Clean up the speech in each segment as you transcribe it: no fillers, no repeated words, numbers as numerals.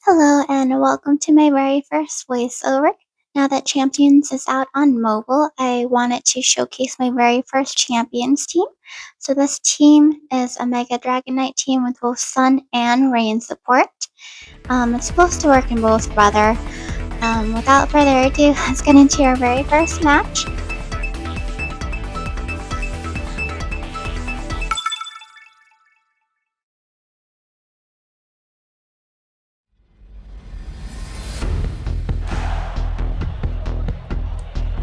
Hello and welcome to my very first voiceover. Now that Champions is out on mobile, I wanted to showcase my very first Champions team. So this team is a Mega Dragonite team with both Sun and Rain support. It's supposed to work in both weather. Without further ado, let's get into our very first match.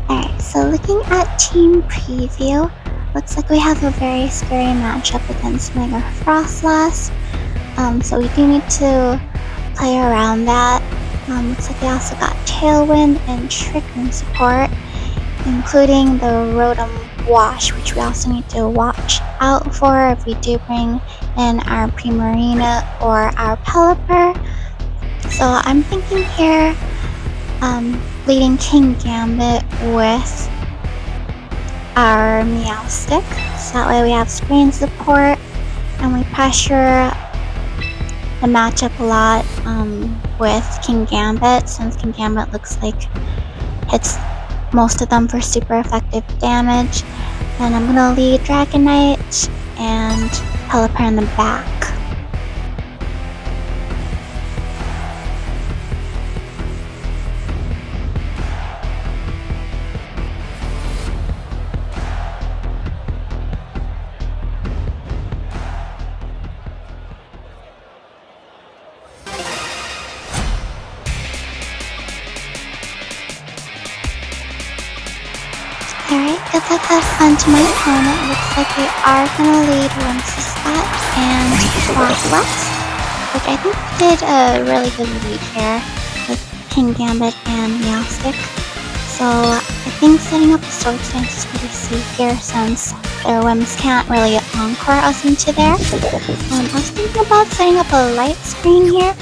Alright, so looking at team preview, looks like we have a very scary matchup against Mega Frostlass. So we do need to play around that. Looks like we also got Tailwind and Trick Room support, including the Rotom Wash, which we also need to watch out for if we do bring in our Primarina or our Pelipper. So I'm thinking here, leading King Gambit with our Meowstic, so that way we have screen support and we pressure the matchup a lot with King Gambit, since King Gambit looks like hits most of them for super effective damage. Then I'm gonna lead Dragonite and Pelipper in the back. Alright, good luck, have fun to my opponent. Looks like we are gonna lead Whimsicott and Frostlass, which I think did a really good lead here with King Gambit and Meowstic. So I think setting up a Sword Stance is pretty safe here, since their Whims can't really encore us into there. I was thinking about setting up a light screen here,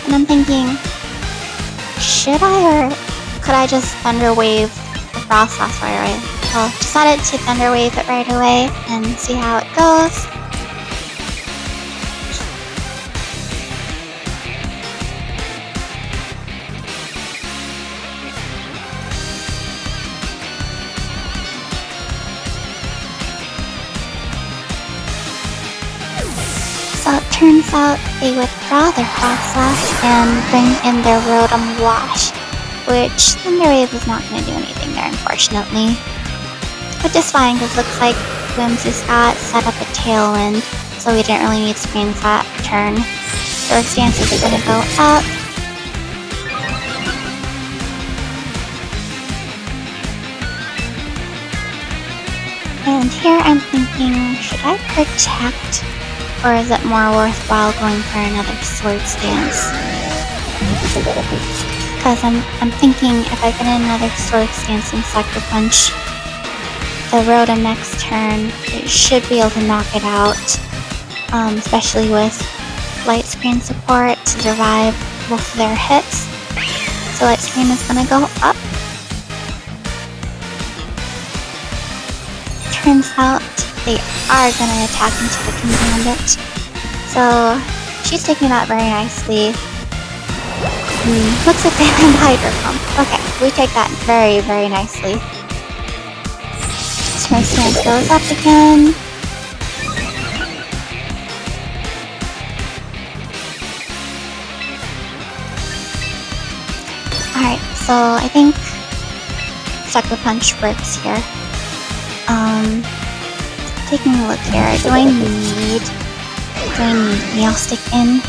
and I'm thinking, should I, or could I just Thunder Wave the Frostlass right away? Well, decided to Thunder Wave it right away and see how it goes. So it turns out they withdraw their Frostlass and bring in their Rotom Wash, which Thunder Wave is not going to do anything there, unfortunately. Which is fine, because looks like Whimsicott set up a Tailwind, so we didn't really need Screen for that turn. Sword Stance is going to go up. And here I'm thinking, should I protect, or is it more worthwhile going for another Sword Stance? Because I'm thinking, if I get another Sword Stance and Sucker Punch the Rotom next turn, it should be able to knock it out, especially with Light Screen support to survive both of their hits. So Light Screen is going to go up. Turns out they are going to attack into the King Gambit. So she's taking that very nicely. Looks like they land Hydro Pump. Okay, we take that very, very nicely. My stance goes up again. Alright, so I think Sucker Punch works here. Taking a look here, do I need Meowstic in?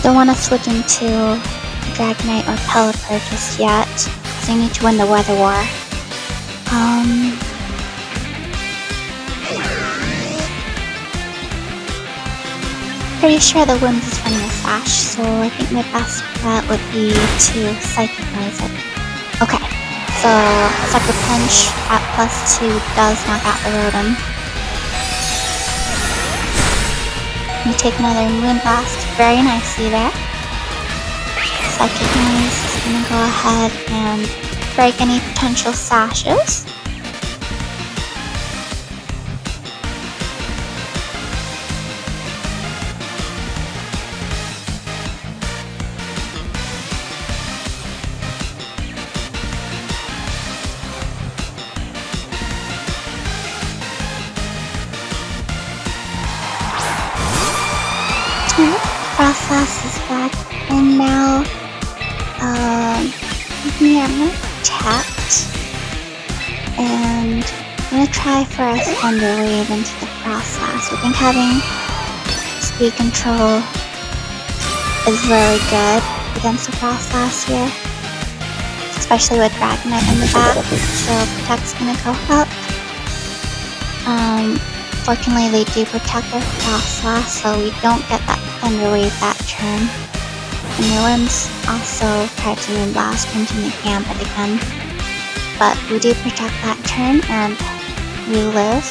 Don't want to switch into Dragonite or Pelipper just yet, because I need to win the Weather War. Pretty sure the Whims is running a Sash, so I think my best bet would be to Psychic-Rise it. Okay, so Sucker Punch at +2 does knock out the Rotom. We take another Moonblast very nicely there. Psychic-Rise is going to go ahead and break any potential sashes. Frostlass is back in now. Yeah, I'm gonna protect. And I'm gonna try for a Thunder Wave into the Frostlass. I think having speed control is really good against the Frostlass here. Especially with Dragonite in the back. So Protect's gonna go up. Fortunately they do protect their Frostlass, so we don't get that Thunder Wave that turn. And the ones also try to Moonblast into the Gambit again. But we do protect that turn and we live.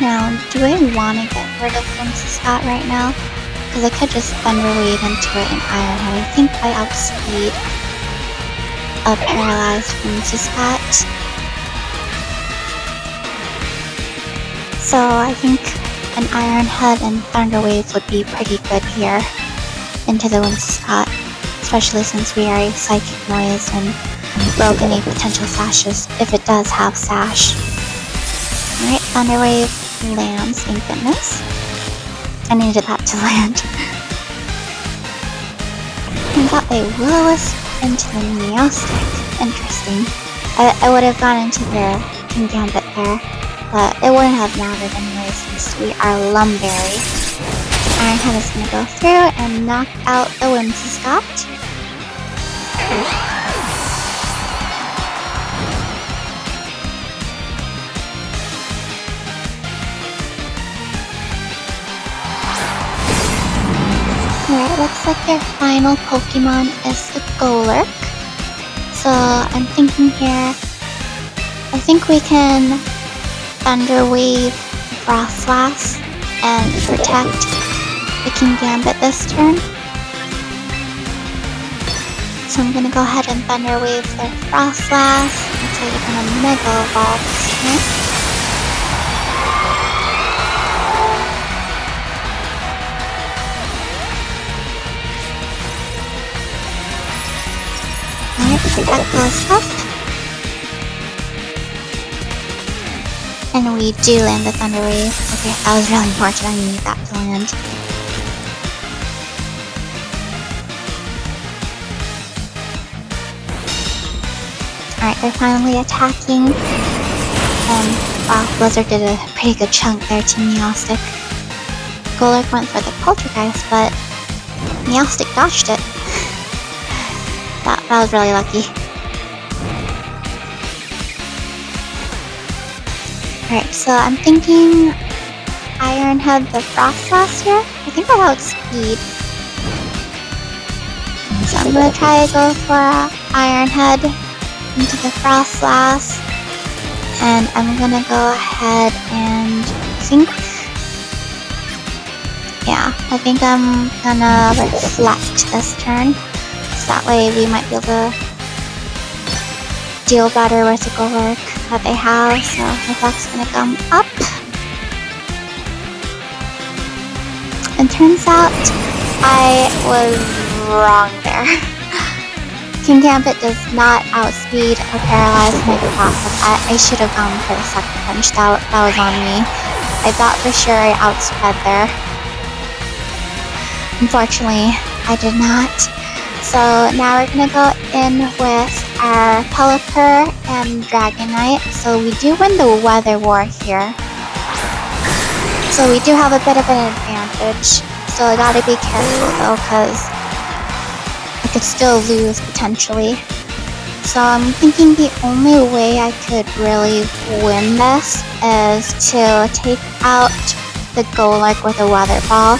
Now, do I want to get rid of Whimsicott right now? Because I could just Thunder Wave into it and Iron Head. I think I outspeed a paralyzed Whimsicott. So I think an Iron Head and Thunder Wave would be pretty good here into the Whimsicott, especially since we are a Psychic Noise and broke any potential sashes if it does have sash. Alright, Thunder Wave lands, thank goodness. I needed that to land. We got a Will-O-Wisp into the Meowstic. Interesting. I would have gone into the King Gambit there, but it wouldn't have mattered anyway since we are Lumberry. Iron Head is gonna go through and knock out the Whimsicott. Alright, looks like their final Pokemon is the Golurk. So I'm thinking here, I think we can Thunder Wave Frostlass and protect the King Gambit this turn. So I'm gonna go ahead and Thunder Wave their Frostlass until they're gonna Mega Evolve this turn. Protect goes up. And we do land the Thunder Wave. Okay, that was really important. I need that to land. Alright, they're finally attacking. Wow, Blizzard did a pretty good chunk there to Meowstic. Golurk went for the Poltergeist, but Meowstic dodged it. That was really lucky. Alright, so I'm thinking Iron Head the Frostlass here. I think I outspeed. So I'm gonna try to go for Iron Head into the Frostlass. And I'm gonna go ahead and I think I'm gonna Reflect this turn. So that way we might be able to deal better with the Golurk that they have. So Reflect's gonna come up. And turns out I was wrong there. King Gambit does not outspeed a paralyzed Mega Frostlass. I should have gone for the Sucker Punch. That was on me. I thought for sure I outsped there. Unfortunately, I did not. So now we're gonna go in with our Pelipper and Dragonite. So we do win the Weather War here. So we do have a bit of an advantage. So I gotta be careful though, because I could still lose potentially. So I'm thinking the only way I could really win this is to take out the Golurk with a Weather Ball.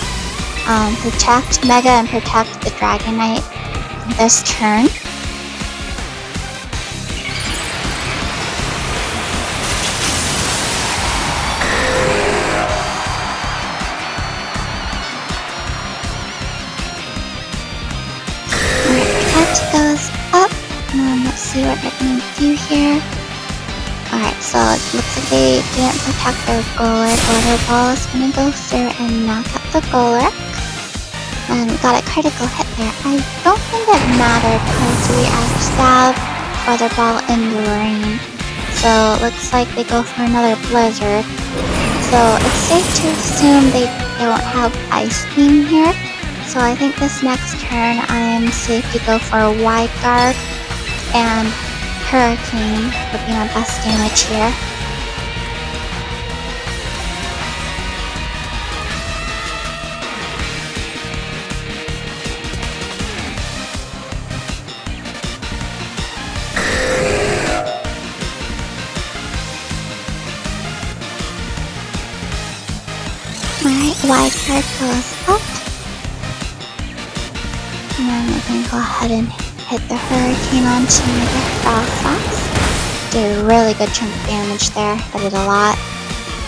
Protect Mega and protect the Dragonite this turn. Protect goes up. Let's see what they're gonna do here. Alright, so it looks like they didn't protect their Golurk. Weather Ball is gonna go through and knock out the Golurk. And we got a critical hit there. I don't think it mattered because we are Stab Weather Ball in the rain. So it looks like they go for another blizzard. So it's safe to assume they don't have Ice Beam here. So I think this next turn I'm safe to go for a Wide Guard, and Hurricane would be my best damage here. Alright, Wide Guard goes up. And then we're going to go ahead and hit the Hurricane onto Mega Frostlass. Did a really good chunk of damage there. That did a lot.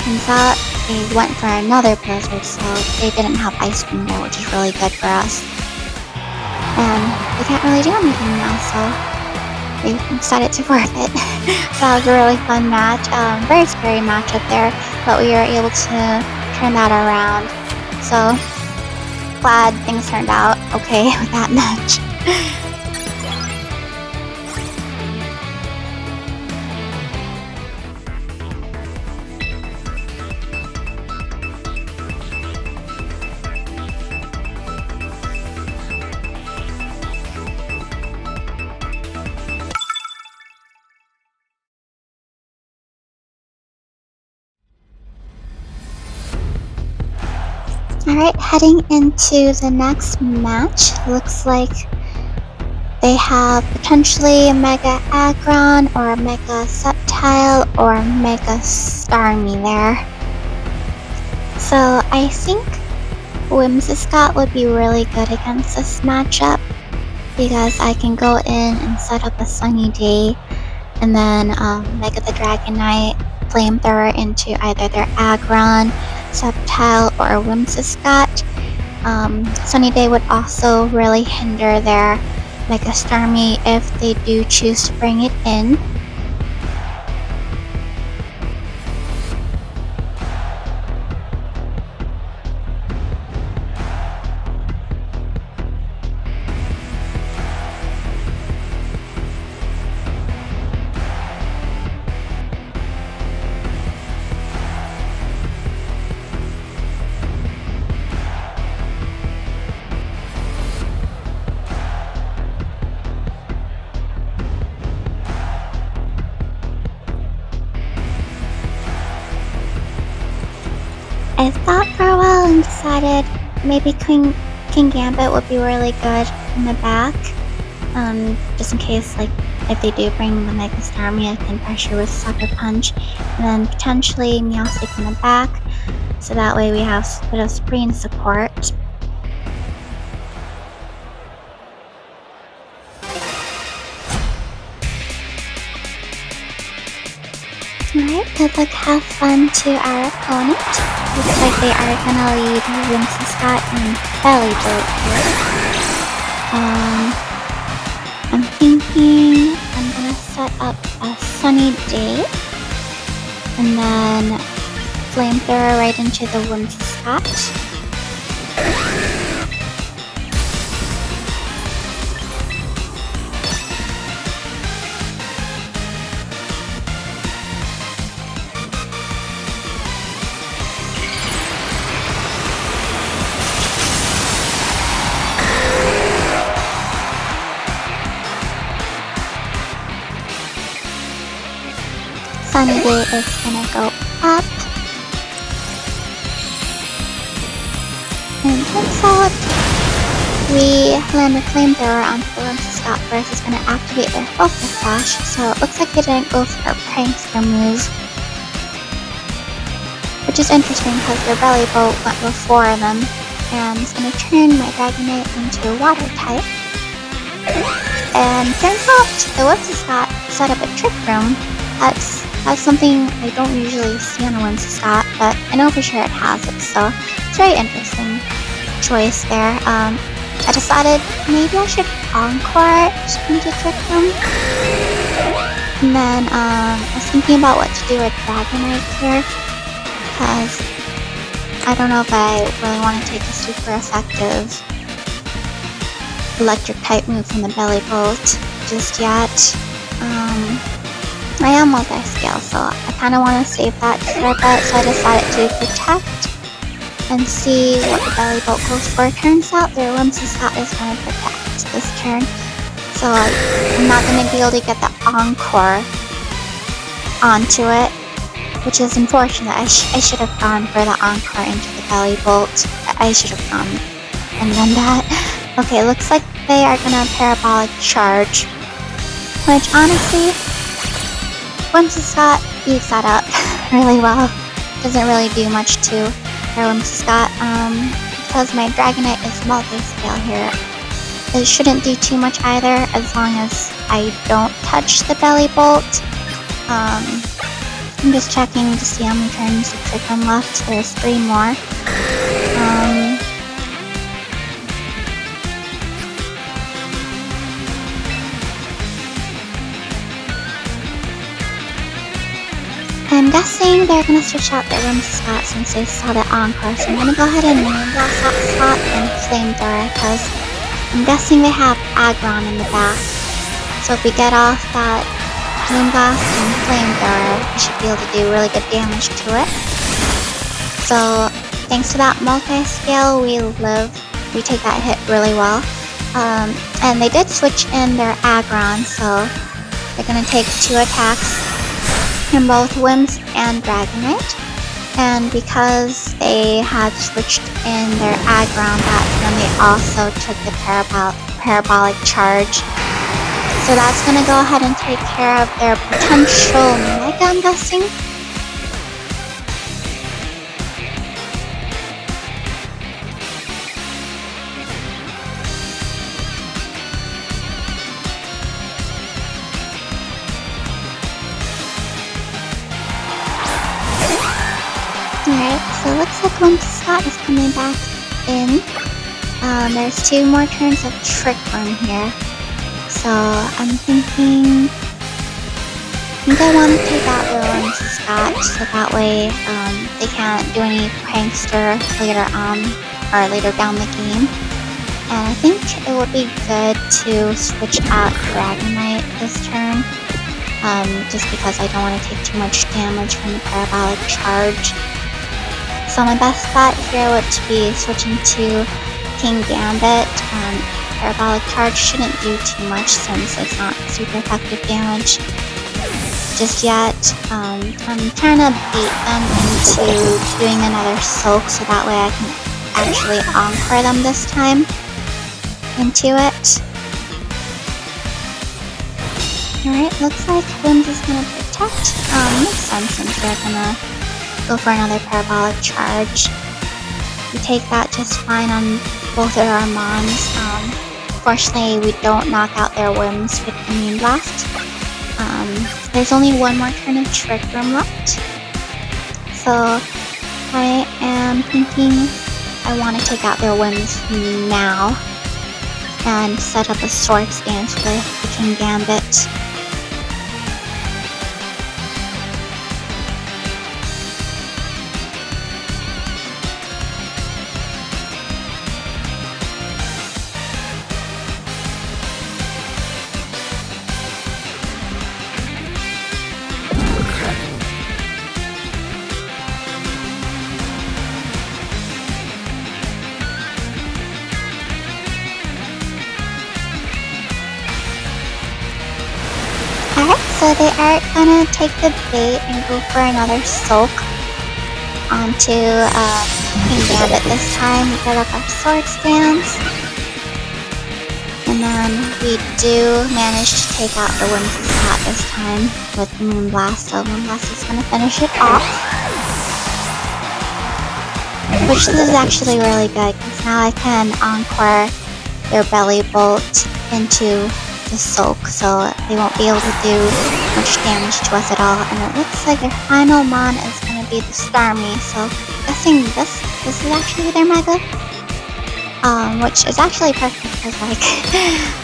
Turns out they went for another blizzard, so they didn't have Ice Beam there, which is really good for us. And they can't really do anything now, so they decided to forfeit. That was a really fun match. Very scary matchup there, but we were able to turn that around. So glad things turned out okay with that match. Alright, heading into the next match, looks like they have potentially Mega Aggron or Mega Sceptile or Mega Starmie there. So I think Whimsicott would be really good against this matchup because I can go in and set up a Sunny Day and then Mega the Dragonite, Flamethrower into either their Aggron, Sceptile, or Whimsicott. Sunny Day would also really hinder their Mega Starmie if they do choose to bring it in. I thought for a while and decided maybe King Gambit would be really good in the back. Just in case, like, if they do bring the Mega Starmie, I can pressure with Sucker Punch. And then potentially Meowstic in the back. So that way we have a bit of screen support. Alright, good luck, have fun to our opponent. Looks like they are gonna lead Whimsicott and Bellyboat here. I'm thinking I'm gonna set up a Sunny Day and then Flamethrower right into the Whimsicott. Sunny Day is gonna go up. And turns out we land a Flamethrower onto the Whimsicott first. It's gonna activate their Focus Sash, so it looks like they didn't go for a Prankster move. Which is interesting because their Belly Boat went before them. And it's gonna turn my Dragonite into a Water type. And turns out the Whimsicott set up a Trick Room. That's something I don't usually see on a Whimsicott, but I know for sure it has it, so it's a very interesting choice there. I decided maybe I should Encore into Trick Room. And then I was thinking about what to do with Dragonite here, because I don't know if I really want to take a super effective electric type move from the Belly Bolt just yet. I am multi-scale, so I kind of want to save that for a bit, so I decided to protect and see what the belly bolt goes for. Turns out their Whimsicott is going to protect this turn, so I'm not going to be able to get the Encore onto it, which is unfortunate. I should have gone for the Encore into the belly bolt. I should have gone and done that. Okay, looks like they are going to Parabolic Charge, which honestly, Whimsicott eats that up really well. Doesn't really do much to their Whimsicott. Because my Dragonite is multi-scale here, it shouldn't do too much either as long as I don't touch the belly bolt. I'm just checking to see how many turns of Trick Room left. There's 3 more. I'm guessing they're gonna switch out their Whimsicott since they saw the Encore, so I'm gonna go ahead and Moonblast that slot and Flamethrower, because I'm guessing they have Aggron in the back. So if we get off that Moonblast and Flamethrower, we should be able to do really good damage to it. So thanks to that multi-scale, we take that hit really well. And they did switch in their Aggron, so they're gonna take 2 attacks in both Whims and Dragonite, and because they had switched in their Aggron, that's when they also took the Parabolic Charge. So that's going to go ahead and take care of their potential Mega, I'm guessing. Alright, so it looks like Whimsicott is coming back in. There's 2 more turns of Trick Room here. So I'm thinking I want to take out their Whimsicott so that way they can't do any prankster later on or later down the game. And I think it would be good to switch out Dragonite this turn. Just because I don't want to take too much damage from the Parabolic Charge. So my best bet here would be switching to King Gambit. Parabolic Charge shouldn't do too much since it's not super effective damage just yet. I'm trying to bait them into doing another Soak so that way I can actually Encore them this time into it. Alright, looks like Whims is gonna protect. Makes sense since they're gonna go for another Parabolic Charge. We take that just fine on both of our Mons. Fortunately, we don't knock out their Whims with the Moonblast. There's only 1 more turn of Trick Room left. So I am thinking I want to take out their Whims now and set up a Sword Stance with the King Gambit. So they are gonna take the bait and go for another Soak onto King Gambit this time. We get up our Sword Stance. And then we do manage to take out the Whimsicott this time with Moonblast. So Moonblast is gonna finish it off. Which this is actually really good because now I can Encore their Belly Bolt into the Soak, so they won't be able to do much damage to us at all. And it looks like their final Mon is going to be the Starmie, so I'm guessing this is actually their Mega. Which is actually perfect because like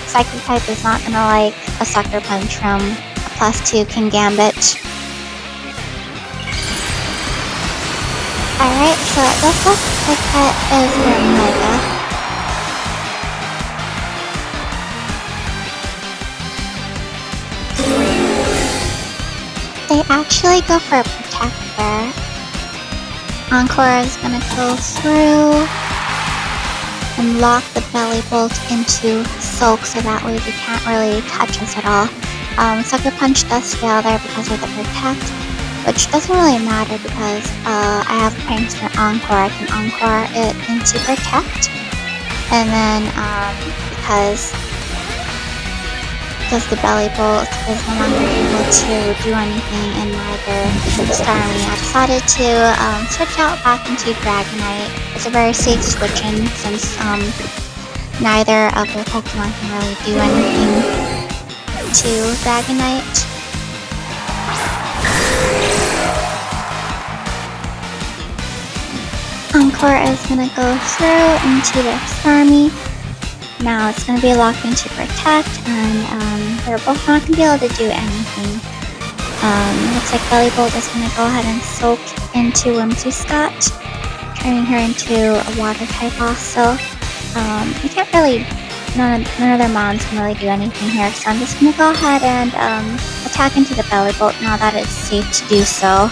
Psychic type is not going to like a Sucker Punch from a +2 King Gambit. Alright, so it does look like that is their Mega. actually go for a protect there. Encore is gonna go through and lock the belly bolt into soak so that way they can't really touch us at all. Sucker Punch does fail there because of the protect, which doesn't really matter because I have Prankster Encore. I can Encore it into protect, and then because the belly bolt is no longer able to do anything in neither Starmie, I decided to switch out back into Dragonite. It's a very safe switch-in since neither of their Pokemon can really do anything to Dragonite. Encore is gonna go through into their Starmie. Now it's going to be locked into protect, and they're both not going to be able to do anything. Looks like Belly Bolt is going to go ahead and soak into Whimsicott, turning her into a water type also. You can't really, none of their mons can really do anything here, so I'm just going to go ahead and attack into the Belly Bolt now that it's safe to do so.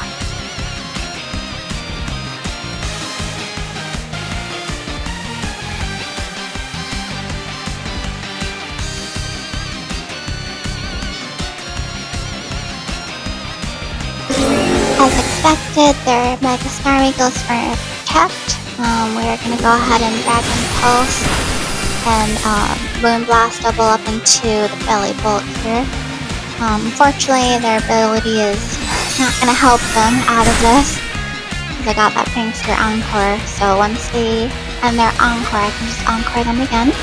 As expected, their Mega Starmie goes for protect. We're going to go ahead and Dragon Pulse and Moonblast double up into the Belly Bolt here. Unfortunately, their ability is not going to help them out of this because I got that Prankster Encore. So once they end their Encore, I can just Encore them again.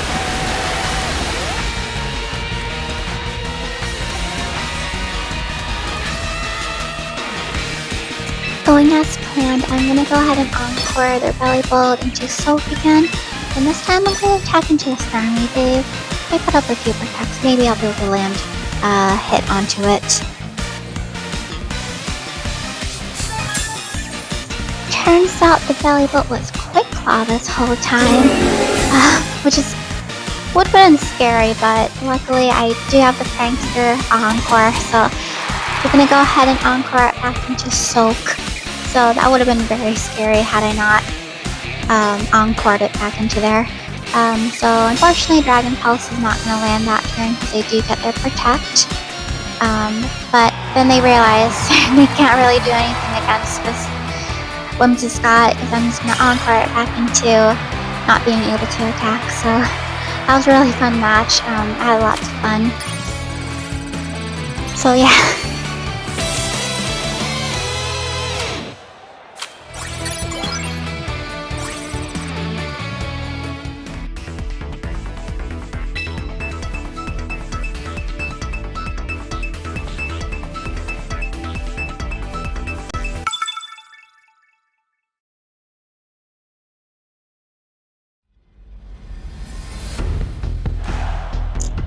Going as planned, I'm going to go ahead and Encore their Belly Bolt into Soak again, and this time I'm going to attack into the Starmie Wave. If I put up a few protects, maybe I'll be able to land a hit onto it. Turns out the Belly Bolt was Quick Claw this whole time, which would have been scary, but luckily I do have the Prankster Encore, so we're going to go ahead and Encore it back into Soak. So that would have been very scary had I not Encored it back into there. So unfortunately Dragon Pulse is not going to land that turn because they do get their Protect. But then they realize they can't really do anything against this Whimsicott because I'm just going to Encore it back into not being able to attack. So that was a really fun match. I had lots of fun. So yeah.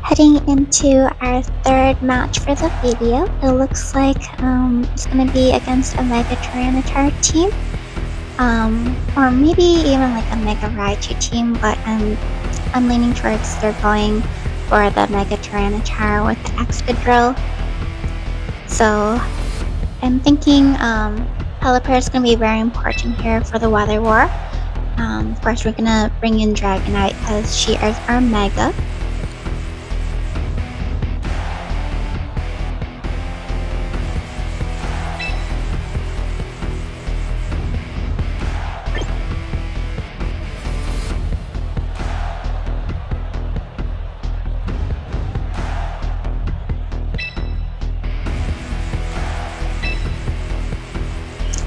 Heading into our third match for the video, it looks like it's going to be against a Mega Tyranitar team, or maybe even like a Mega Raichu team, but I'm leaning towards they're going for the Mega Tyranitar with the Excadrill. So I'm thinking Pelipper is going to be very important here for the Weather War. Of course, we're going to bring in Dragonite because she is our Mega.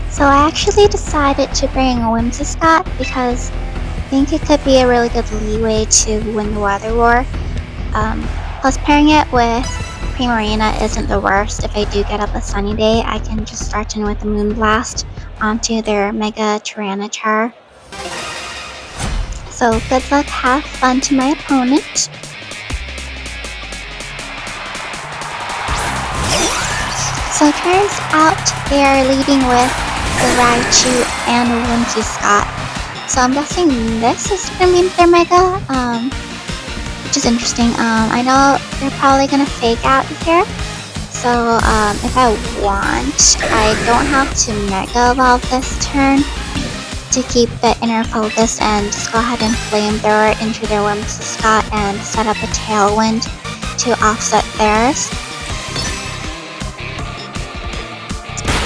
So I actually decided to bring a Whimsicott because I think it could be a really good leeway to win the Weather War. Plus pairing it with Primarina isn't the worst. If I do get up a sunny day, I can just start in with the Moonblast onto their Mega Tyranitar. So good luck, have fun to my opponent. So it turns out they are leading with the Raichu and the Whimsicott. So I'm guessing this is going to be their Mega, which is interesting. I know they're probably going to fake out here, So if I want, I don't have to Mega Evolve this turn to keep the inner focus and just go ahead and Flamethrower into their Whimsicott and set up a Tailwind to offset theirs.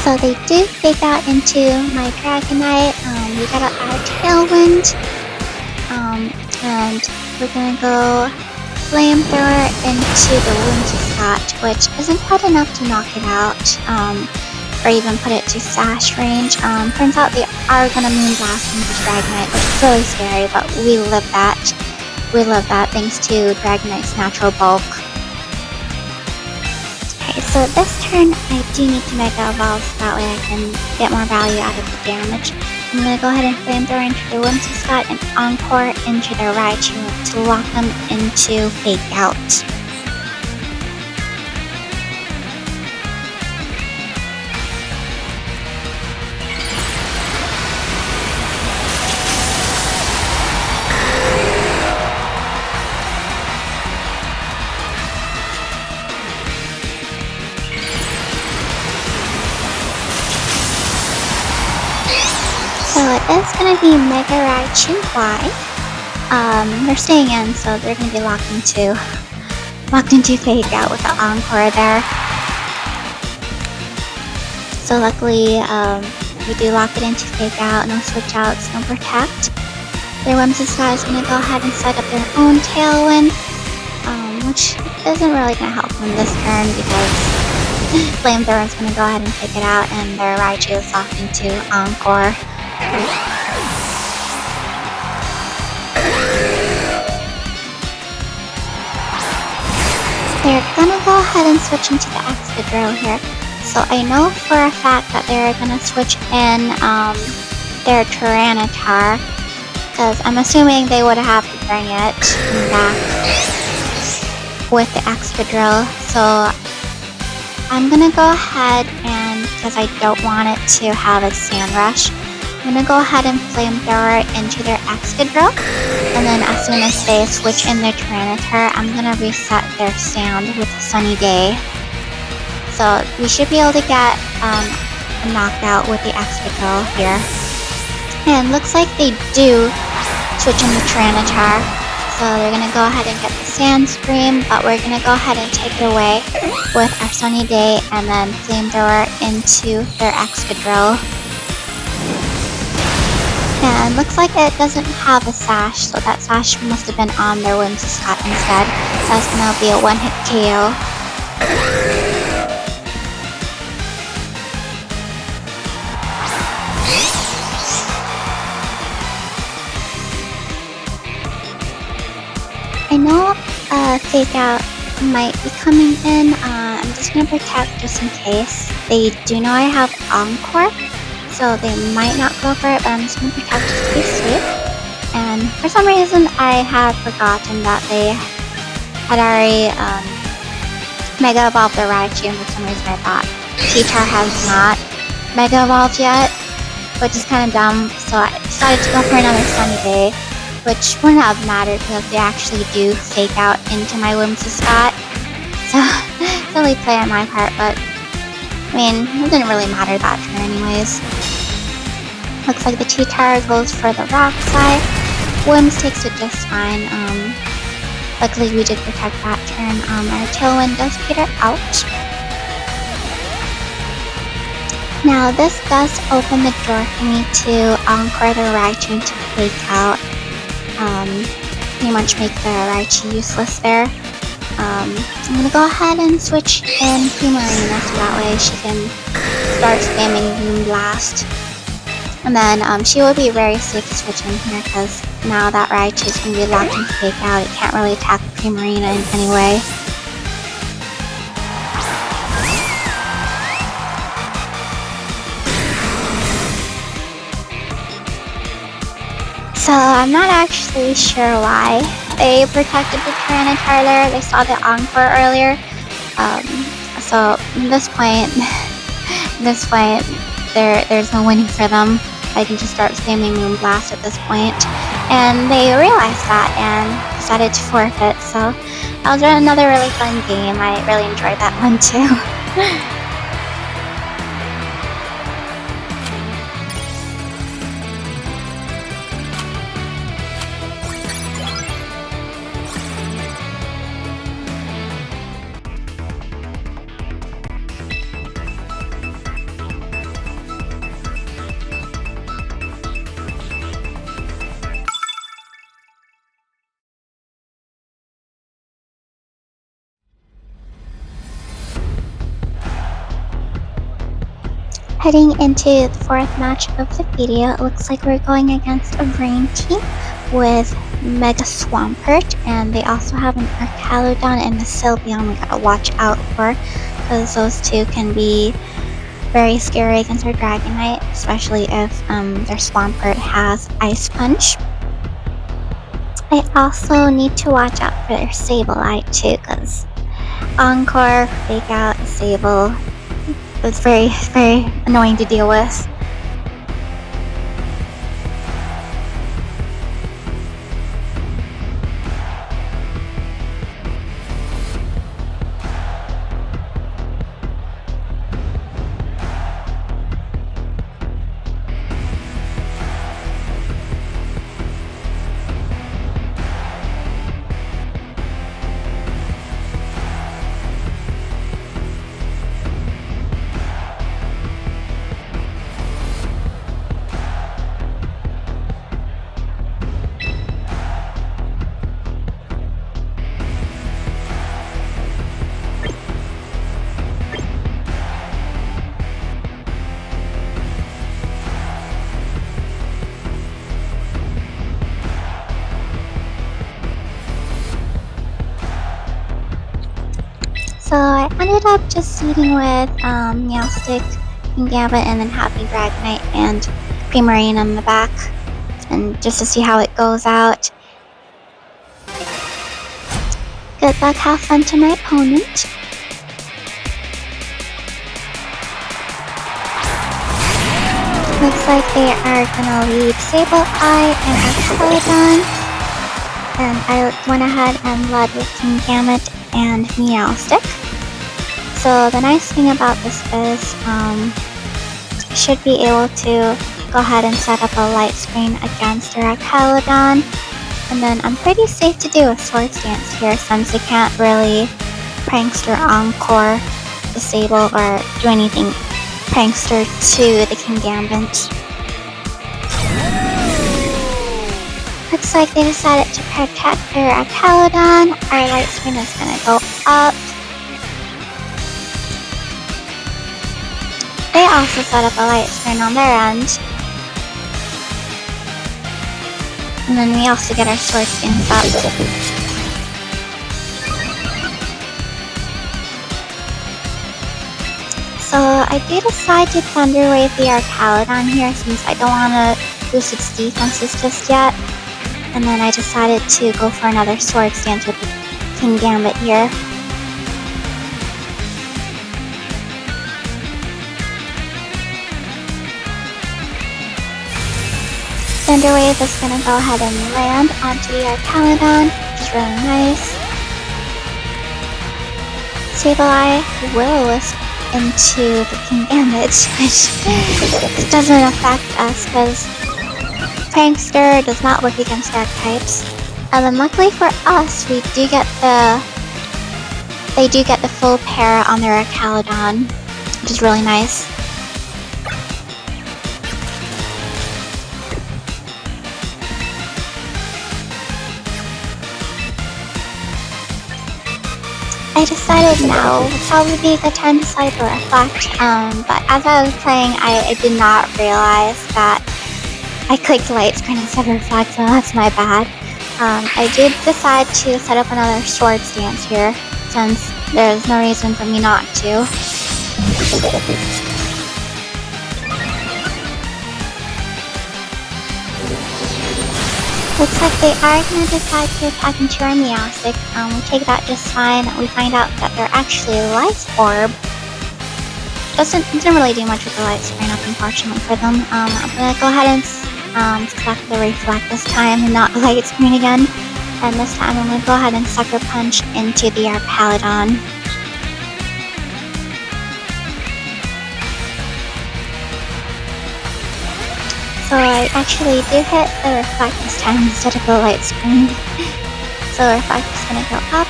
So they do fake out into my Dragonite. We gotta add a Tailwind. And we're gonna go Flamethrower into the Whimsicott, which isn't quite enough to knock it out. Or even put it to sash range. Turns out they are gonna Moonblast into Dragonite, which is really scary, but we live that. We love that thanks to Dragonite's natural bulk. Okay, so this turn I do need to Mega Evolve so that way I can get more value out of the damage. I'm gonna go ahead and Flamethrower into the Whimsicott and Encore into their Raichu to lock them into Fake Out. So it is going to be Mega Raichu Y. They're staying in, so they're going to be locked into Fake Out with the Encore there. So luckily, we do lock it into Fake Out, no switch outs, no protect. Their Whimsicott is going to go ahead and set up their own Tailwind, which isn't really going to help them this turn because Flamethrower is going to go ahead and take it out, and their Raichu is locked into Encore. They're gonna go ahead and switch into the Excadrill here. So I know for a fact that they're gonna switch in their Tyranitar, because I'm assuming they would have to bring it back with the Excadrill. So I'm gonna go ahead and, because I don't want it to have a Sand Rush, I'm gonna go ahead and Flamethrower into their Excadrill, and then as soon as they switch in their Tyranitar, I'm gonna reset their sound with Sunny Day. So we should be able to get a knockout with the Excadrill here. And looks like they do switch in the Tyranitar, so they're gonna go ahead and get the Sand Scream, but we're gonna go ahead and take it away with our Sunny Day and then Flamethrower into their Excadrill. And looks like it doesn't have a sash, so that sash must have been on their Whimsicott instead. That's gonna be a one-hit KO. I know Fake Out might be coming in. I'm just gonna protect just in case. They do know I have Encore, so they might not go for it, but I'm just going to protect just to be safe. And for some reason, I had forgotten that they had already Mega Evolved their Raichu, and for some reason I thought T-Tar has not Mega Evolved yet, which is kind of dumb, so I decided to go for another Sunny Day, which wouldn't have mattered because they actually do Fake Out into my Whimsicott. So, silly play on my part, but I mean, it didn't really matter that turn anyways. Looks like the T-Tar goes for the Rock Slide. Whims takes it just fine. Luckily we did protect that turn. Our Tailwind does peter out. Now this does open the door for me to Encore the Raichu to Fake Out. Pretty much make the Raichu useless there. I'm gonna go ahead and switch in Primarina so that way she can start spamming Moonblast. And then she will be very safe to switch in here because now that Raichu is going to be locked into Fake Out, it can't really attack Primarina in any way. So I'm not actually sure why they protected the Tyranitar there. They saw the Encore earlier. So at this point, there's no winning for them. I can just start spamming Moonblast at this point. And they realized that and decided to forfeit. So that was another really fun game. I really enjoyed that one too. Heading into the fourth match of the video, it looks like we're going against a rain team with Mega Swampert, and they also have an Archaludon and a Sylveon we gotta watch out for, because those two can be very scary against our Dragonite, especially if their Swampert has Ice Punch. I also need to watch out for their Sableye too, because Encore, Fake Out, Sable, it's very, very annoying to deal with. So I ended up just seeding with Meowstic, Kingambit, and then Happy Dragonite and Primarine on the back, and just to see how it goes out. Good luck, have fun to my opponent. Looks like they are gonna lead Sableye and Archaludon, and I went ahead and led with Kingambit and Meowstic. So the nice thing about this is I should be able to go ahead and set up a light screen against their Archaludon, and then I'm pretty safe to do a Swords Dance here since they can't really Prankster, Encore, Disable, or do anything Prankster to the Kingambit. Looks like they decided to protect their Archaludon. Our light screen is gonna go up. They also set up a light screen on their end. And then we also get our Swords Dance up. So I do decide to Thunder Wave the Archaludon here since I don't want to boost its defenses just yet. And then I decided to go for another Swords Dance with the Kingambit here. Thunder Wave is going to go ahead and land onto the Archaludon, which is really nice. Sableye will wisp into the Kingambit, which doesn't affect us because Prankster does not work against dark types. And then luckily for us, they do get the full pair on their Archaludon, which is really nice. I decided now would probably be a good time to set up a reflect, but as I was playing, I did not realize that I clicked light screen instead of reflect, so that's my bad. I did decide to set up another Swords Dance here, since there's no reason for me not to. Looks like they are going to decide to attack into our Meowstic. We take that just fine. We find out that they're actually Life Orb. Didn't really do much with the light screen up, unfortunately for them. I'm going to go ahead and select the Reflect this time and not the light screen again. And this time I'm going to go ahead and Sucker Punch into the Archaludon. So I actually do hit the reflect this time instead of the light screen. So reflect is gonna go up.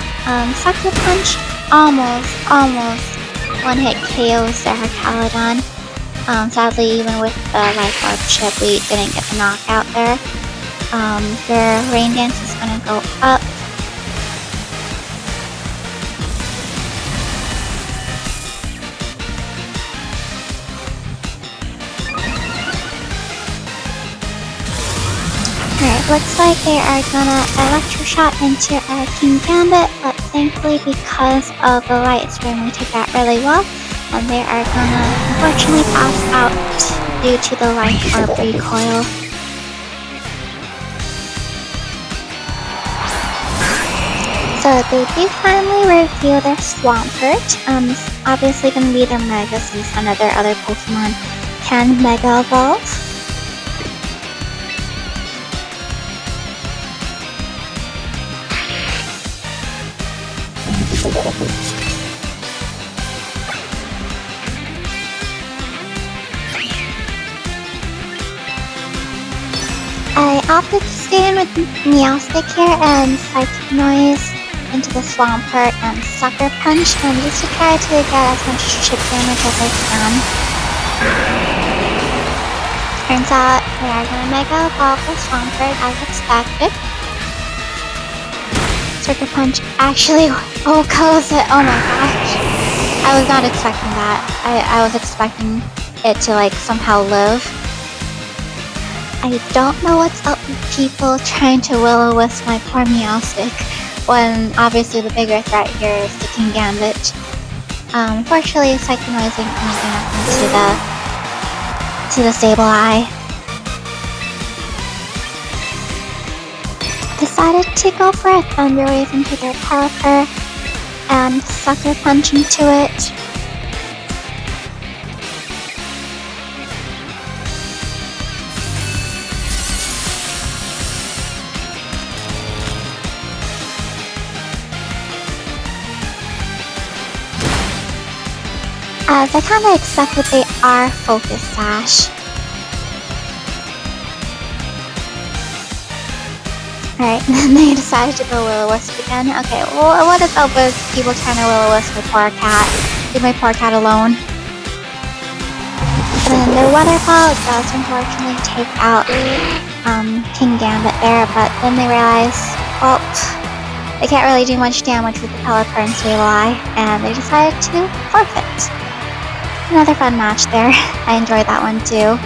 Sucker punch almost one hit KOs their Calydon. Sadly, even with the life orb chip, we didn't get the knockout there. Their rain dance is gonna go up. Alright, looks like they are gonna electroshock into our King Gambit, but thankfully because of the light screen we take that really well, and they are gonna unfortunately pass out due to the light orb recoil. So they do finally reveal their Swampert. It's obviously gonna be their Mega since none of their other Pokemon can Mega Evolve. I opted to stay in with Meowstic here and Psychic Noise into the Swampert and Sucker Punch, and just to try to get as much chip damage as I can. Turns out they are going to Mega Evolve the Swampert as expected. Sucker Punch actually OHKOs it. Oh my gosh. I was not expecting that. I was expecting it to like somehow live. I don't know what's up with people trying to will-o-wisp my poor Meowstic, when obviously the bigger threat here is the King Gambit. Unfortunately, Psychic Noise ain't gonna do nothing to the Sableye. Decided to go for a Thunder Wave into their Pelipper and Sucker Punch into it. As I kinda expected, they are Focus Sash. Alright, then they decided to go Will-O-Wisp again. Okay, well, what is up with people trying to Will-O-Wisp my poor cat? Leave my poor cat alone. And then their Weather Ball does unfortunately take out King Gambit there, but then they realize, well, they can't really do much damage with the Pelipper and Sableye, and they decided to forfeit. Another fun match there. I enjoyed that one too.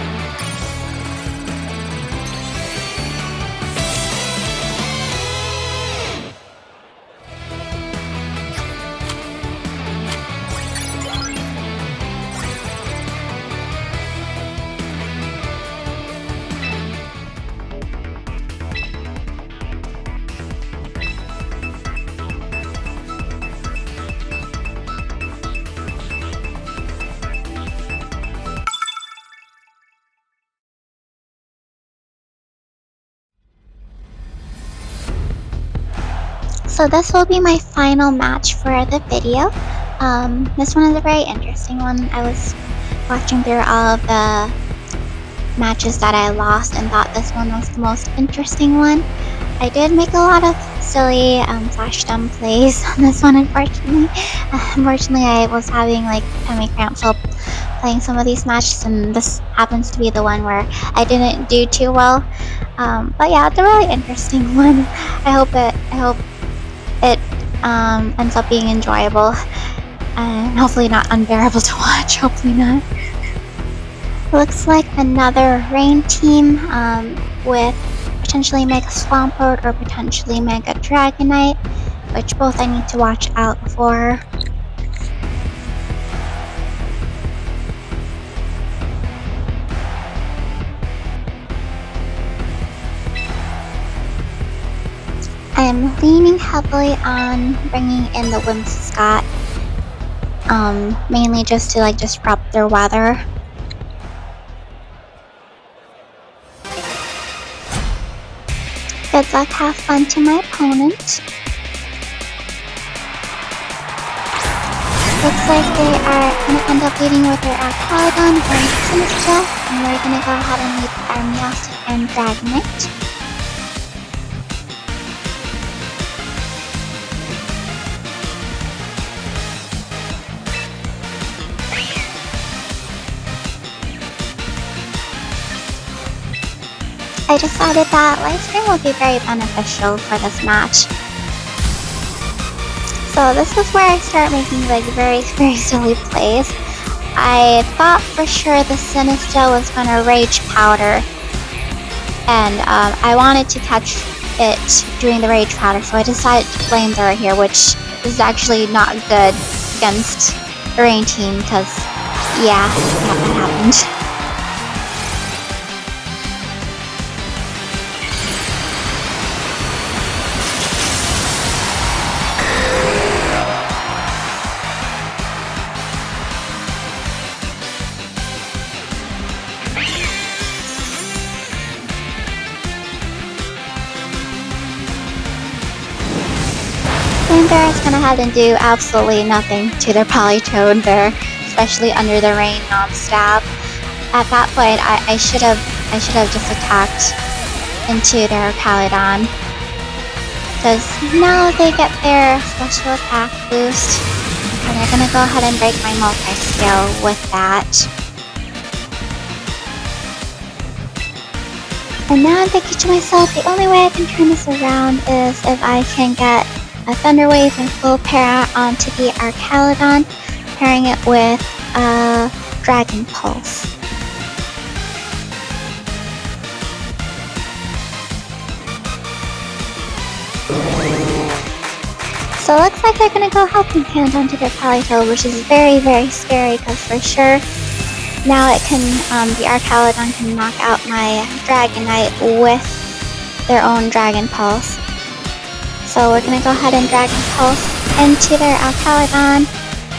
So this will be my final match for the video. This one is a very interesting one. I was watching through all of the matches that I lost and thought this one was the most interesting one. I did make a lot of silly slash dumb plays on this one, unfortunately. Unfortunately, I was having like tummy cramps while playing some of these matches, and this happens to be the one where I didn't do too well. But yeah, it's a really interesting one. I hope it ends up being enjoyable and hopefully not unbearable to watch. Hopefully not. Looks like another rain team with potentially Mega Swampert or potentially Mega Dragonite, which both I need to watch out for. I am leaning heavily on bringing in the Whimsicott, mainly just to like disrupt their weather. Good luck, have fun to my opponent. Looks looks like they are gonna end up leading with their Arcalodon and Sinistra, and we're gonna go ahead and meet our Meowstic and Dragonite. I decided that Life Screen would be very beneficial for this match. So this is where I start making like very silly plays. I thought for sure the Sinistra was gonna Rage Powder, and I wanted to catch it doing the Rage Powder, so I decided to Flamethrower here, which is actually not good against the Rain team, because yeah, that happened. Flamethrower is gonna head and do absolutely nothing to their Politoed there, especially under the Rain non-stab. At that point, I should have just attacked into their Arcalodon, because now they get their special attack boost, and they're gonna go ahead and break my multi-scale with that. And now I'm thinking to myself, the only way I can turn this around is if I can get a Thunder Wave and full para onto the Arcalodon, pairing it with a Dragon Pulse. So it looks like they're gonna go Helping Hand onto their Politoed, which is very scary, because for sure now it can, the Arcalodon can knock out my Dragonite with their own Dragon Pulse. So we're gonna go ahead and Dragon Pulse into their Arcalodon,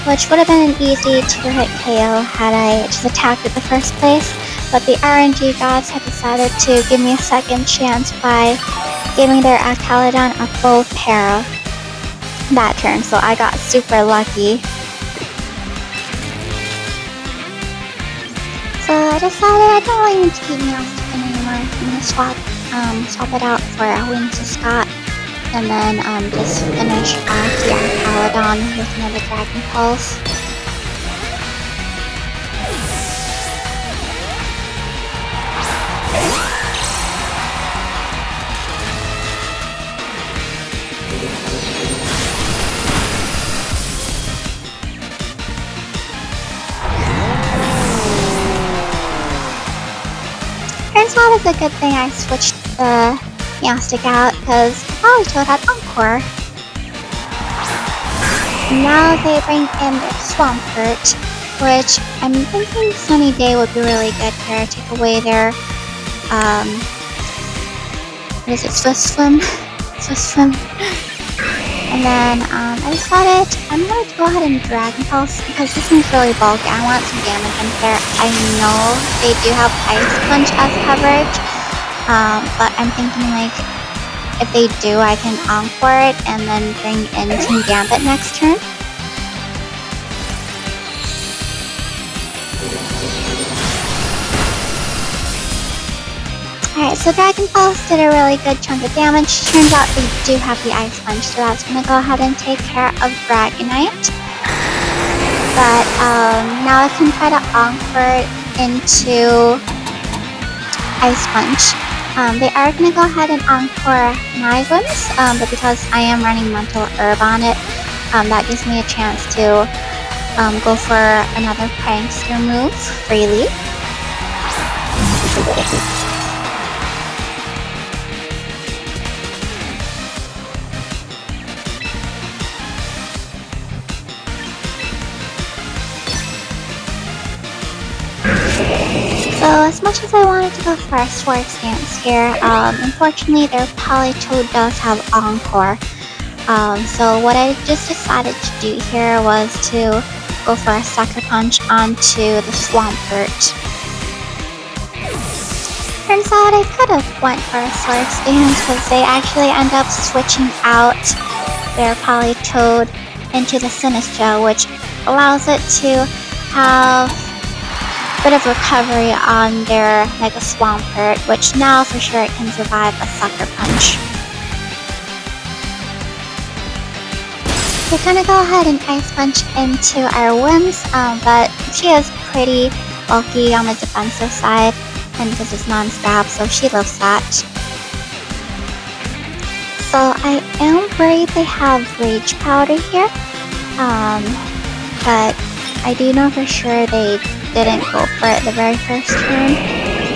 which would have been an easy 2-hit KO had I just attacked it the first place, but the RNG gods had decided to give me a second chance by giving their Arcalodon a full para that turn, so I got super lucky. So I decided I don't really need to keep Meowstic anymore. I'm gonna swap it out for a Whimsicott, and then just finish off the Arcalodon with another Dragon Pulse. Turns out it's a good thing I switched the Meowstic out, because Politoed had Encore. Now they bring in their Swampert, which I'm thinking Sunny Day would be really good here. Take away their, what is it, Swift Swim? And then I decided I'm going to go ahead and Dragon Pulse, because this one's really bulky. I want some damage in there. I know they do have Ice Punch as coverage, but I'm thinking like, if they do, I can Encore it and then bring in Team Gambit next turn. Alright, so Dragon Pulse did a really good chunk of damage. Turns out they do have the Ice Punch, so that's going to go ahead and take care of Dragonite. But now I can try to Encore it into Ice Punch. They are going to go ahead and Encore my Whims, but because I am running Mental Herb on it, that gives me a chance to go for another Prankster move freely. So as much as I wanted to go for a Swords Dance here, unfortunately their Politoed does have Encore. So what I just decided to do here was to go for a Sucker Punch onto the Swampert. Turns out I could have went for a Swords Dance, because they actually end up switching out their Politoed into the Sinistra, which allows it to have a bit of recovery on their Mega Swampert, which now for sure it can survive a Sucker Punch. We're gonna go ahead and Ice Punch into our Wims, but she is pretty bulky on the defensive side, and because it's non-stab, so she loves that. So I am worried they have Rage Powder here, but I do know for sure they didn't go for it the very first turn,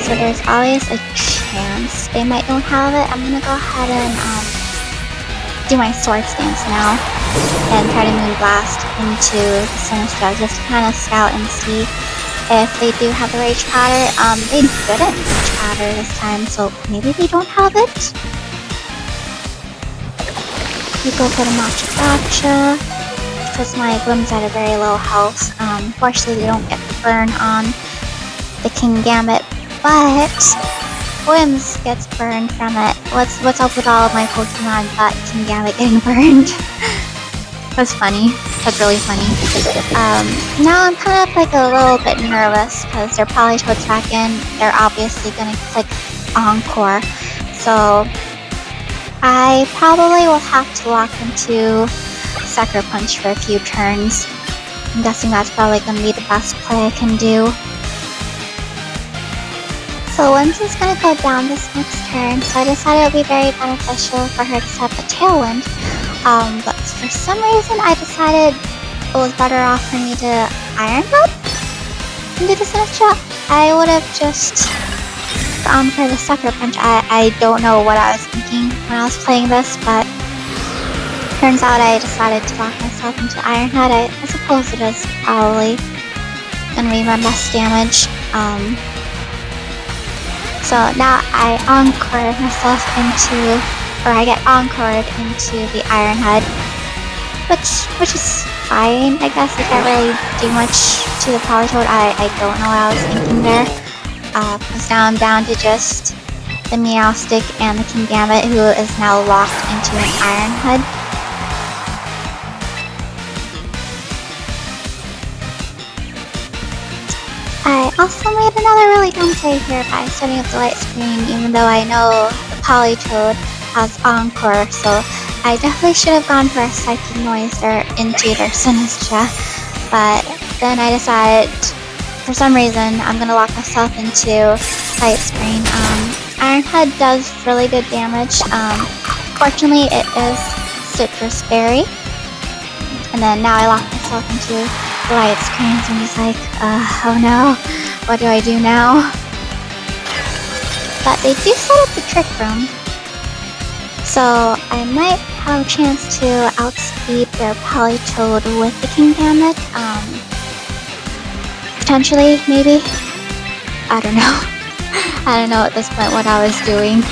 so there's always a chance they might don't have it. I'm gonna go ahead and do my Sword Stance now and try to Moonblast into the Sinistcha just to kind of scout and see if they do have the Rage Powder. They didn't Rage Powder this time, so maybe they don't have it. We go for the Matcha Gotcha because my Glim's at a very low health. Fortunately, they don't get the burn on the Kingambit, but Wims gets burned from it. What's up with all of my Pokemon but Kingambit getting burned? That's funny. That's really funny. Now I'm kind of like a little bit nervous because their Politoed's back in. They're obviously gonna click Encore, so I probably will have to lock into Sucker Punch for a few turns. I'm guessing that's probably gonna be the best play I can do. So Wims is gonna go down this next turn, so I decided it would be very beneficial for her to set the Tailwind. But for some reason I decided it was better off for me to Iron Head into the Sinistcha. I would have just gone for the Sucker Punch. I don't know what I was thinking when I was playing this, but turns out I decided to lock myself into Iron Head. I suppose it is probably gonna be my best damage. So now I Encore myself into, or I get Encored into the Iron Head, which is fine. I guess I can't really do much to the Politoed. I don't know what I was thinking there. Because now I'm down to just the Meowstic and the Kingambit, who is now locked into an Iron Head. I also made another really dumb play here by setting up the light screen, even though I know the Politoed has Encore, so I definitely should have gone for a Psychic Noiser into their Sinistcha, but then I decided, for some reason, I'm gonna lock myself into light screen. Iron Head does really good damage. Fortunately, it is Citrus Berry, and then now I lock myself into light screens and he's like, oh no, what do I do now? But they do set up the Trick Room, so I might have a chance to outspeed their Politoed with the Kingambit. Potentially, maybe? I don't know. I don't know at this point what I was doing.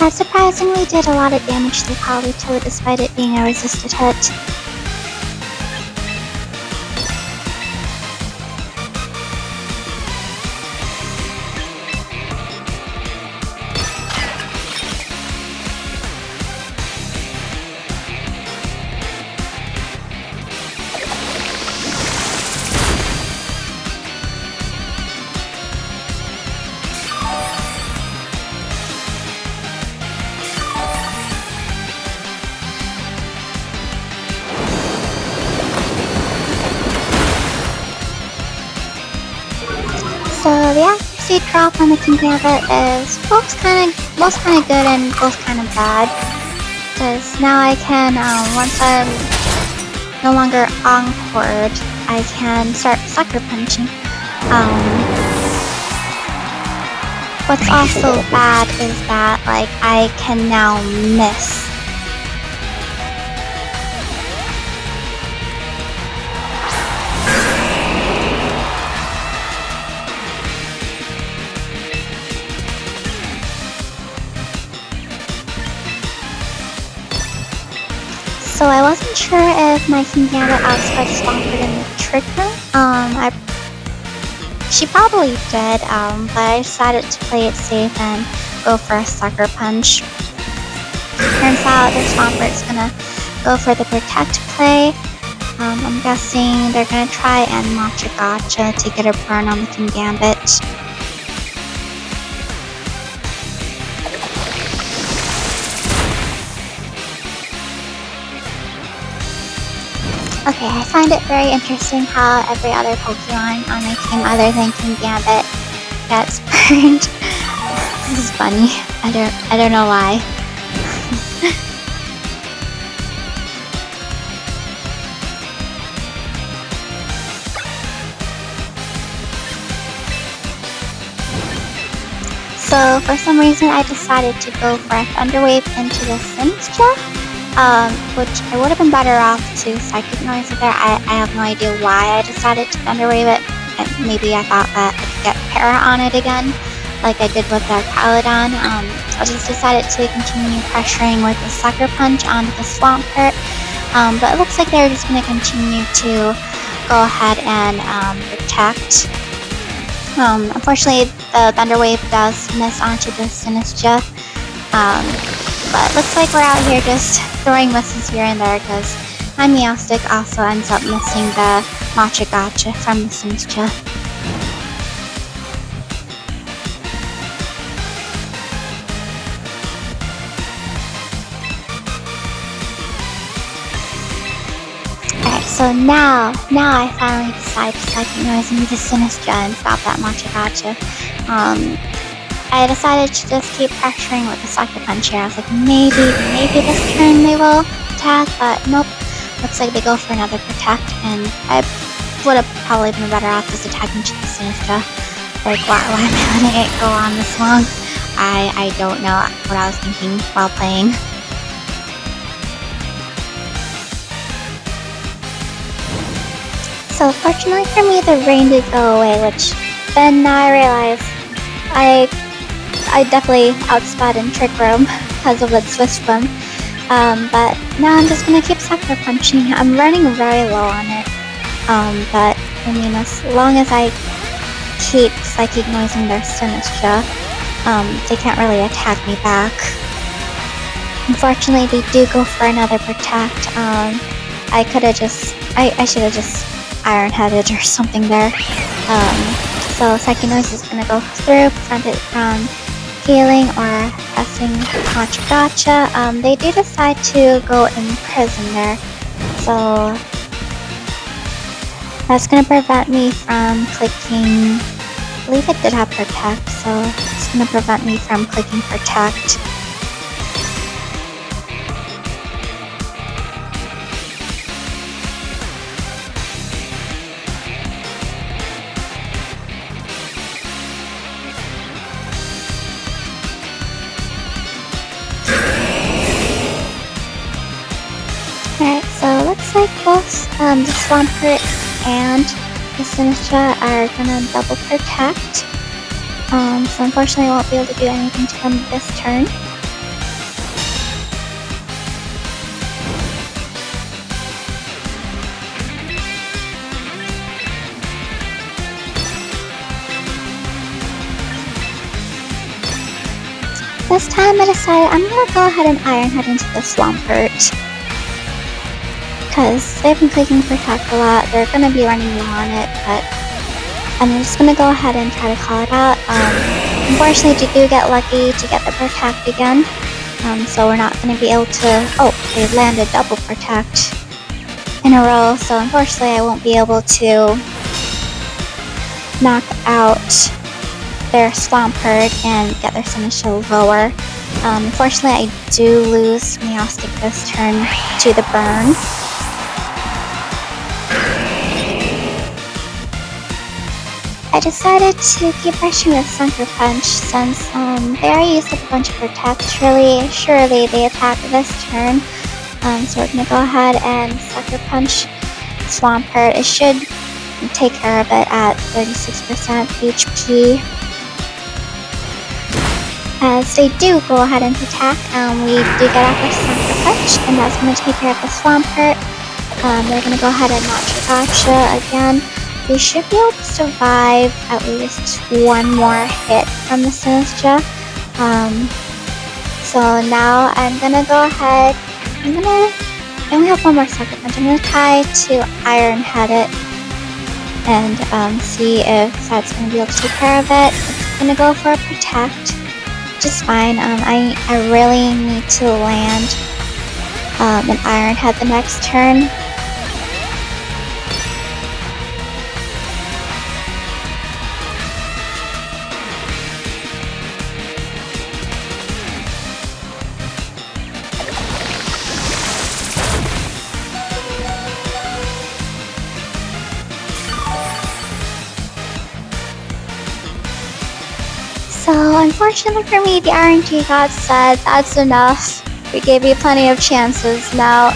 That surprisingly did a lot of damage to the Politoed despite it being a resisted hit. So the accuracy drop on the Kingambit is both kind of good and both kind of bad. Because now I can, once I'm no longer encored, I can start Sucker Punching. What's also bad is that, like, I can now miss So I wasn't sure if my Kingambit outspread Swampert in the trick room. She probably did, but I decided to play it safe and go for a Sucker Punch. Turns out their Swampert's gonna go for the Protect play. I'm guessing they're gonna try and Matcha Gotcha to get a burn on the Kingambit. Okay, I find it very interesting how every other Pokemon on my team other than Kingambit gets burned. This is funny. I don't know why. So for some reason I decided to go for a Thunder Wave into the Sinistcha. Which I would have been better off to Psychic Noise it there. I have no idea why I decided to Thunder Wave it. And maybe I thought that I could get Para on it again, like I did with the Paladon. I just decided to continue pressuring with the Sucker Punch onto the Swampert. But it looks like they're just going to continue to go ahead and protect. Unfortunately, the Thunder Wave does miss onto the Sinistcha. But looks like we're out here just throwing misses here and there because my Meowstic also ends up missing the Matcha Gotcha from the Sinistcha. Alright, so now I finally decide to Psychic Noise into the Sinistcha and stop that Matcha Gotcha. I decided to just keep pressuring with the Sucker Punch here. I was like, maybe this turn they will attack, but nope. Looks like they go for another Protect, and I would have probably been better off just attacking to the Sinistcha. Like, why am I letting it go on this long? I don't know what I was thinking while playing. So fortunately for me, the rain did go away, which then now I realize I definitely outsped in Trick Room because of its Swift Swim. But now I'm just gonna keep Sucker Punching. I'm running very low on it. But I mean, as long as I keep Psychic Noising their Sinistcha, they can't really attack me back. Unfortunately, they do go for another Protect. I should have just Iron Headed or something there. So Psychic Noise is gonna go through, prevent it from healing or pressing Matcha Gotcha. They do decide to go in prison there, so that's gonna prevent me from clicking. I believe it did have Protect, so it's gonna prevent me from clicking Protect. Alright, so looks like both the Swampert and the Sinistcha are gonna double Protect. So unfortunately I won't be able to do anything to them this turn. This time I decided I'm gonna go ahead and Iron Head into the Swampert, because they've been clicking Protect a lot. They're going to be running low on it, but I'm just going to go ahead and try to call it out. Unfortunately, you do get lucky to get the Protect again, so we're not going to be able to... Oh, they landed double Protect in a row, so unfortunately I won't be able to knock out their Swampert and get their Sinistcha lower. Unfortunately, I do lose Meowstic this turn to the burn. I decided to keep pressuring with Sucker Punch since they already used up a bunch of Protect. Surely they attack this turn. So we're gonna go ahead and Sucker Punch Swampert. It should take care of it at 36% HP. As As they do go ahead and attack, we do get off our Sucker Punch, and that's going to take care of the Swampert. They're going to go ahead and Gotcha again. They should be able to survive at least one more hit from the Sinistcha. So now I'm going to go ahead, I only have one more Sucker Punch. I'm going to try to Iron Head it and see if that's going to be able to take care of it. It's going to go for a Protect, which is fine. I really need to land an Iron Head the next turn. So unfortunately for me, the RNG god said that's enough. We gave you plenty of chances. Now,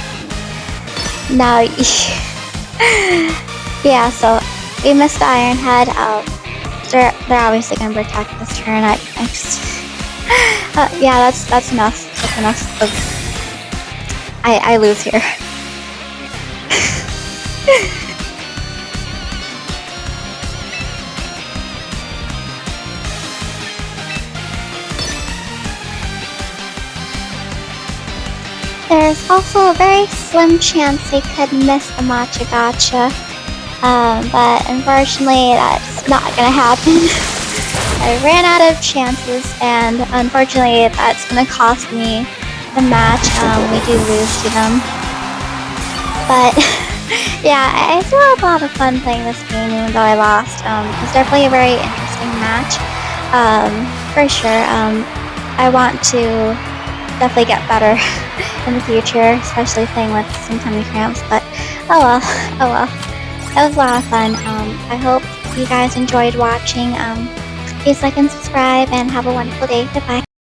yeah. So we missed the Iron Head. They're obviously gonna protect this turn. Yeah, that's enough. That's enough of. I lose here. There's also a very slim chance they could miss the Gotcha, but unfortunately that's not gonna happen. I ran out of chances, and unfortunately that's gonna cost me the match. We do lose to them. But yeah, I still had a lot of fun playing this game even though I lost. It's definitely a very interesting match, for sure. I want to definitely get better in the future, especially playing with some tummy cramps, but oh well. It was a lot of fun. I hope you guys enjoyed watching. Please like and subscribe, and have a wonderful day. Goodbye.